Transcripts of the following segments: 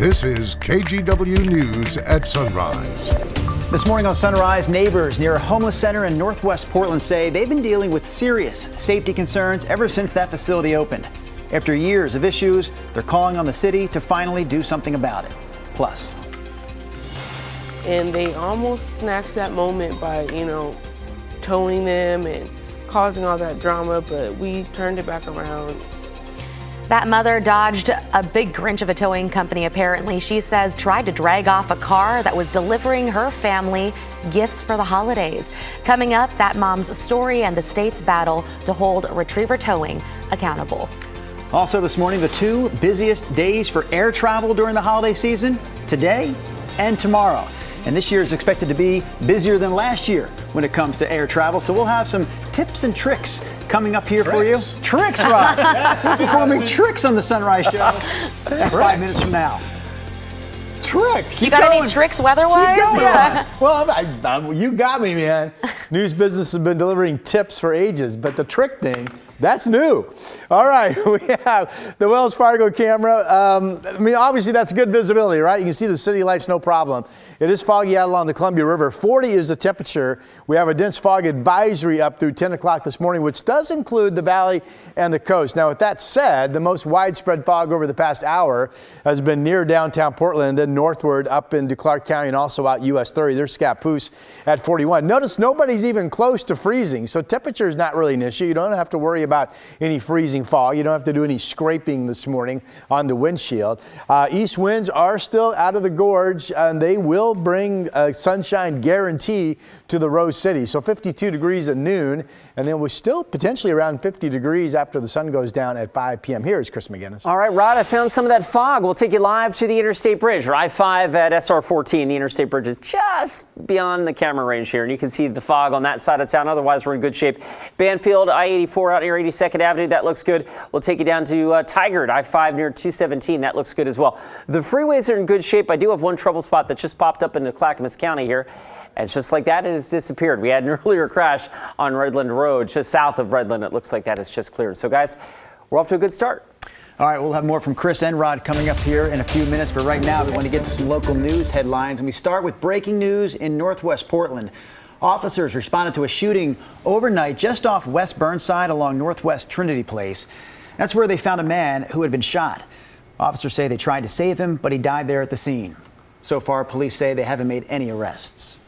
This is KGW News at Sunrise. This morning on Sunrise, neighbors near a homeless center in Northwest Portland say they've been dealing with serious safety concerns ever since that facility opened. After years of issues, they're calling on the city to finally do something about it. Plus. And they almost snatched that moment by, towing them and causing all that drama, but we turned it back around. That mother dodged a big Grinch of a towing company, apparently. She says tried to drag off a car that was delivering her family gifts for the holidays. Coming up, that mom's story and the state's battle to hold retriever towing accountable. Also this morning, the two busiest days for air travel during the holiday season, today and tomorrow. And this year is expected to be busier than last year when it comes to air travel. So we'll have some tips and tricks coming up here for you. Tricks, Rob. We're performing tricks on the Sunrise Show. That's 5 minutes from now. Tricks. You got any tricks weather-wise? Yeah. Well, you got me, man. News business has been delivering tips for ages, but the trick thing, that's new. All right, we have the Wells Fargo camera. Obviously that's good visibility, right? You can see the city lights, no problem. It is foggy out along the Columbia River. 40 is the temperature. We have a dense fog advisory up through 10 o'clock this morning, which does include the valley and the coast. Now, with that said, the most widespread fog over the past hour has been near downtown Portland, then northward up into Clark County and also out US 30. There's Scappoose at 41. Notice nobody's even close to freezing, so temperature is not really an issue. You don't have to worry about any freezing fog. You don't have to do any scraping this morning on the windshield. East winds are still out of the gorge, and they will bring a sunshine guarantee to the Rose City. So 52 degrees at noon, and then we're still potentially around 50 degrees after the sun goes down at 5 p.m. Here is Chris McGinnis. All right, Rod, I found some of that fog. We'll take you live to the Interstate Bridge, or I-5 at SR 14. The Interstate Bridge is just beyond the camera range here, and you can see the fog on that side of town. Otherwise, we're in good shape. Banfield, I-84 out near 82nd Avenue. That looks good. We'll take you down to Tigard, I-5 near 217. That looks good as well. The freeways are in good shape. I do have one trouble spot that just popped up into Clackamas County here. And just like that, it has disappeared. We had an earlier crash on Redland Road, just south of Redland. It looks like that has just cleared. So, guys, we're off to a good start. All right, we'll have more from Chris and Rod coming up here in a few minutes. But right now, we want to get to some local news headlines. And we start with breaking news in Northwest Portland. Officers responded to a shooting overnight just off West Burnside along Northwest Trinity Place. That's where they found a man who had been shot. Officers say they tried to save him, but he died there at the scene. So far, police say they haven't made any arrests.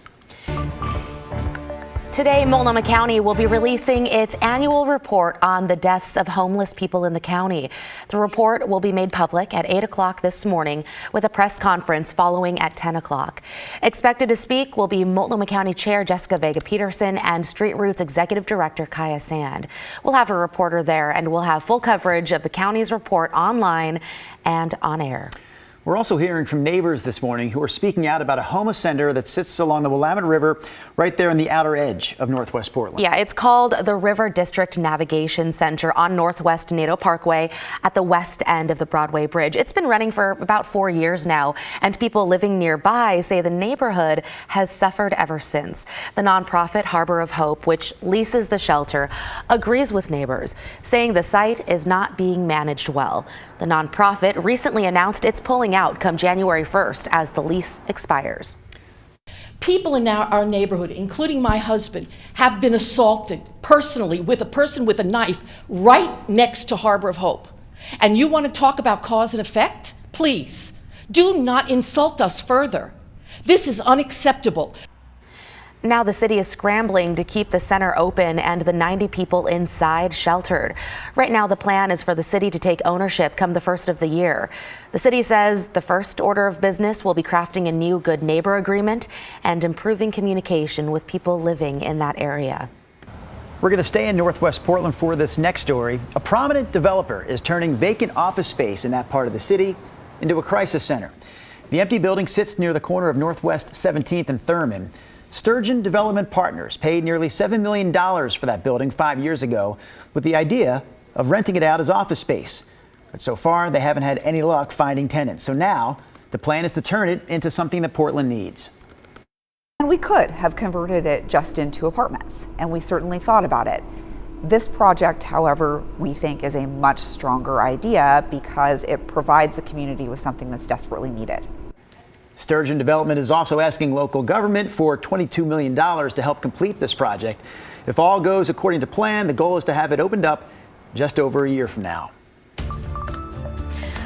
Today, Multnomah County will be releasing its annual report on the deaths of homeless people in the county. The report will be made public at 8 o'clock this morning with a press conference following at 10 o'clock. Expected to speak will be Multnomah County Chair Jessica Vega-Peterson and Street Roots Executive Director Kaya Sand. We'll have a reporter there, and we'll have full coverage of the county's report online and on air. We're also hearing from neighbors this morning who are speaking out about a homeless center that sits along the Willamette River right there in the outer edge of Northwest Portland. Yeah, it's called the River District Navigation Center on Northwest Nadeau Parkway at the west end of the Broadway Bridge. It's been running for about 4 years now, and people living nearby say the neighborhood has suffered ever since. The nonprofit Harbor of Hope, which leases the shelter, agrees with neighbors, saying the site is not being managed well. The nonprofit recently announced it's pulling out come January 1st as the lease expires. People in our neighborhood, including my husband, have been assaulted personally with a person with a knife right next to Harbor of Hope. And you want to talk about cause and effect? Please, do not insult us further. This is unacceptable. Now the city is scrambling to keep the center open and the 90 people inside sheltered. Right now the plan is for the city to take ownership come the first of the year. The city says the first order of business will be crafting a new good neighbor agreement and improving communication with people living in that area. We're going to stay in Northwest Portland for this next story. A prominent developer is turning vacant office space in that part of the city into a crisis center. The empty building sits near the corner of Northwest 17th and Thurman. Sturgeon Development Partners paid nearly $7 million for that building 5 years ago with the idea of renting it out as office space. But so far, they haven't had any luck finding tenants. So now the plan is to turn it into something that Portland needs. And we could have converted it just into apartments, and we certainly thought about it. This project, however, we think is a much stronger idea because it provides the community with something that's desperately needed. Sturgeon Development is also asking local government for $22 million to help complete this project. If all goes according to plan, the goal is to have it opened up just over a year from now.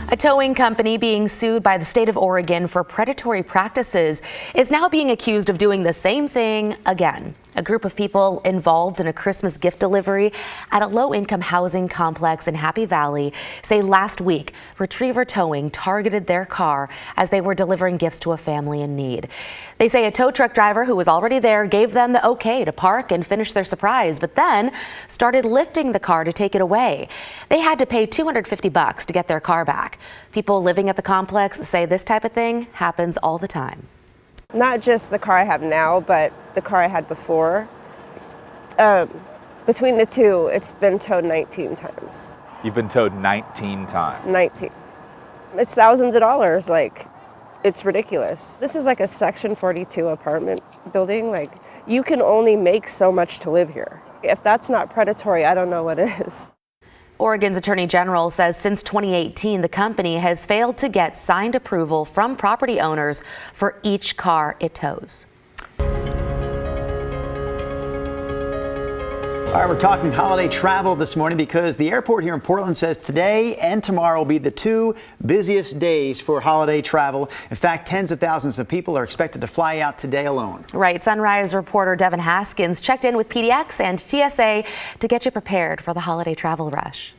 A towing company being sued by the state of Oregon for predatory practices is now being accused of doing the same thing again. A group of people involved in a Christmas gift delivery at a low-income housing complex in Happy Valley say last week Retriever Towing targeted their car as they were delivering gifts to a family in need. They say a tow truck driver who was already there gave them the okay to park and finish their surprise, but then started lifting the car to take it away. They had to pay $250 to get their car back. People living at the complex say this type of thing happens all the time. Not just the car I have now, but the car I had before. Between the two, it's been towed 19 times. You've been towed 19 times? 19. It's thousands of dollars, like, it's ridiculous. This is like a Section 42 apartment building. Like, you can only make so much to live here. If that's not predatory, I don't know what is. Oregon's Attorney General says since 2018, the company has failed to get signed approval from property owners for each car it tows. All right, we're talking holiday travel this morning because the airport here in Portland says today and tomorrow will be the two busiest days for holiday travel. In fact, tens of thousands of people are expected to fly out today alone. Right. Sunrise reporter Devin Haskins checked in with PDX and TSA to get you prepared for the holiday travel rush.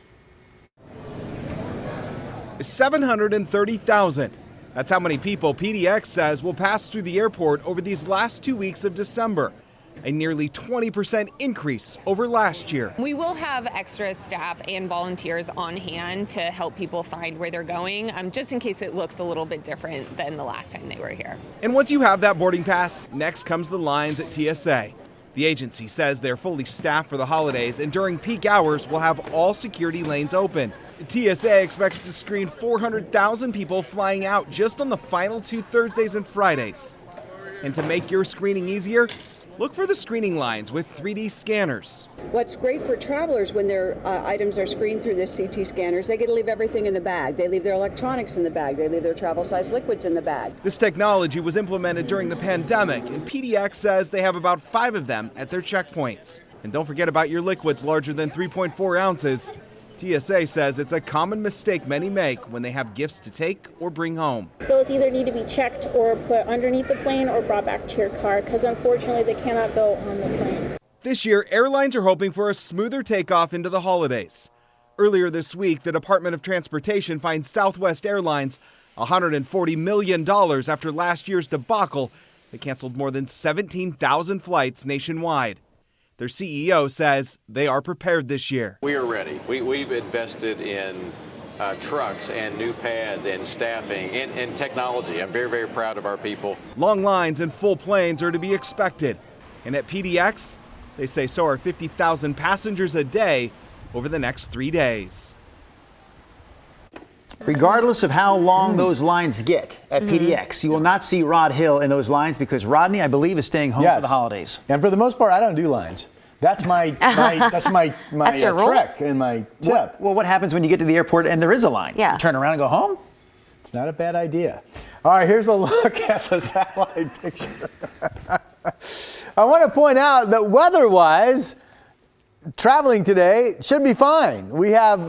730,000. That's how many people PDX says will pass through the airport over these last 2 weeks of December. A nearly 20% increase over last year. We will have extra staff and volunteers on hand to help people find where they're going, just in case it looks a little bit different than the last time they were here. And once you have that boarding pass, next comes the lines at TSA. The agency says they're fully staffed for the holidays and during peak hours will have all security lanes open. TSA expects to screen 400,000 people flying out just on the final 2 Thursdays and Fridays. And to make your screening easier, look for the screening lines with 3D scanners. What's great for travelers when their items are screened through the CT scanners, they get to leave everything in the bag. They leave their electronics in the bag. They leave their travel-size liquids in the bag. This technology was implemented during the pandemic, and PDX says they have about 5 of them at their checkpoints. And don't forget about your liquids larger than 3.4 ounces. TSA says it's a common mistake many make when they have gifts to take or bring home. Those either need to be checked or put underneath the plane or brought back to your car because unfortunately they cannot go on the plane. This year, airlines are hoping for a smoother takeoff into the holidays. Earlier this week, the Department of Transportation fined Southwest Airlines $140 million after last year's debacle that canceled more than 17,000 flights nationwide. Their CEO says they are prepared this year. We are ready. We've invested in trucks and new pads and staffing and technology. I'm very, very proud of our people. Long lines and full planes are to be expected. And at PDX, they say so are 50,000 passengers a day over the next 3 days. Regardless of how long those lines get at PDX, you will not see Rod Hill in those lines because Rodney, I believe, is staying home for the holidays. And for the most part, I don't do lines. That's my That's your rule? trick and my tip. Well, what happens when you get to the airport and there is a line? Yeah. You turn around and go home? It's not a bad idea. All right, here's a look at the satellite picture. I want to point out that weather-wise, traveling today should be fine. We have,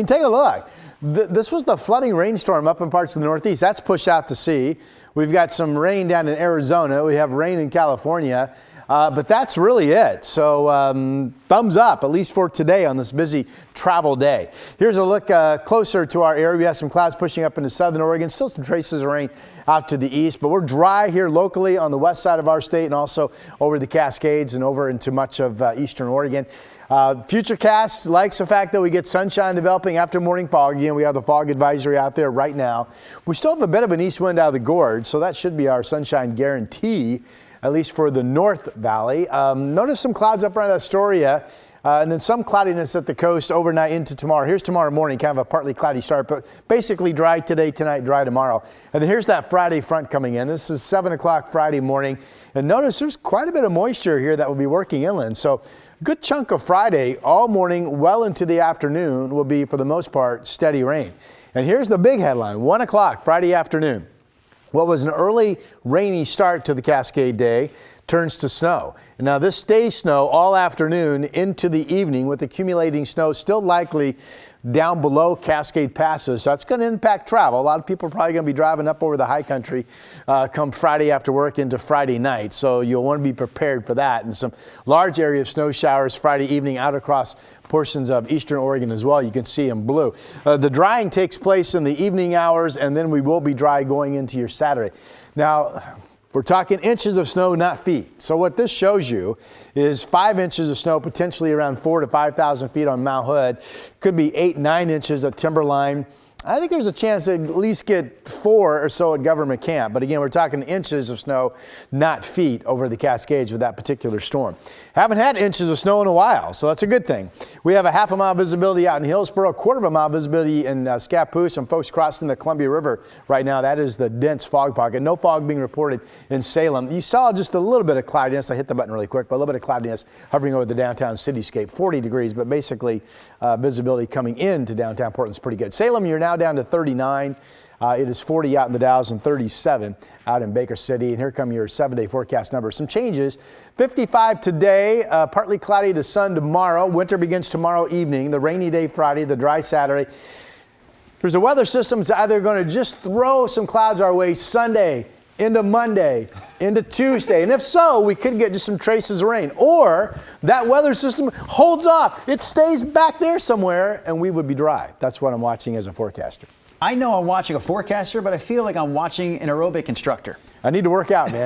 take a look. This was the flooding rainstorm up in parts of the Northeast. That's pushed out to sea. We've got some rain down in Arizona. We have rain in California. But that's really it. So thumbs up, at least for today on this busy travel day. Here's a look closer to our area. We have some clouds pushing up into southern Oregon. Still some traces of rain out to the east, but we're dry here locally on the west side of our state and also over the Cascades and over into much of eastern Oregon. Futurecast likes the fact that we get sunshine developing after morning fog. Again, we have the fog advisory out there right now. We still have a bit of an east wind out of the gorge, so that should be our sunshine guarantee, at least for the North Valley. Notice some clouds up around Astoria. and then some cloudiness at the coast overnight into tomorrow. Here's tomorrow morning, kind of a partly cloudy start, but basically dry today, tonight, dry tomorrow. And then here's that Friday front coming in. This is 7 o'clock Friday morning. And notice there's quite a bit of moisture here that will be working inland. So a good chunk of Friday all morning, well into the afternoon, will be, for the most part, steady rain. And here's the big headline, 1 o'clock Friday afternoon. What was an early rainy start to the Cascade Day turns to snow. And now this stays snow all afternoon into the evening, with accumulating snow still likely down below Cascade passes. So that's going to impact travel. A lot of people are probably going to be driving up over the high country come Friday after work into Friday night. So you'll want to be prepared for that. And some large area of snow showers Friday evening out across portions of eastern Oregon as well. You can see in blue. The drying takes place in the evening hours, and then we will be dry going into your Saturday. Now, we're talking inches of snow, not feet. So what this shows you is 5 inches of snow, potentially around 4,000 to 5,000 feet on Mount Hood. Could be 8, 9 inches at Timberline. I think there's a chance to at least get 4 or so at Government Camp. But again, we're talking inches of snow, not feet, over the Cascades with that particular storm. Haven't had inches of snow in a while, so that's a good thing. We have a half a mile visibility out in Hillsboro, a quarter of a mile visibility in Scappoose. Some folks crossing the Columbia River right now. That is the dense fog pocket. No fog being reported in Salem. You saw just a little bit of cloudiness. I hit the button really quick, but a little bit of cloudiness hovering over the downtown cityscape. 40 degrees, but basically visibility coming into downtown Portland's pretty good. Salem, you're now down to 39. It is 40 out in the Dalles and 37 out in Baker City. And here come your 7-day forecast numbers. Some changes. 55 today, partly cloudy to sun tomorrow. Winter begins tomorrow evening. The rainy day Friday, the dry Saturday. There's a weather system that's either going to just throw some clouds our way Sunday, into Monday, into Tuesday. And if so, we could get just some traces of rain. Or that weather system holds off. It stays back there somewhere, and we would be dry. That's what I'm watching as a forecaster. I know I'm watching a forecaster, but I feel like I'm watching an aerobic instructor. I need to work out, man.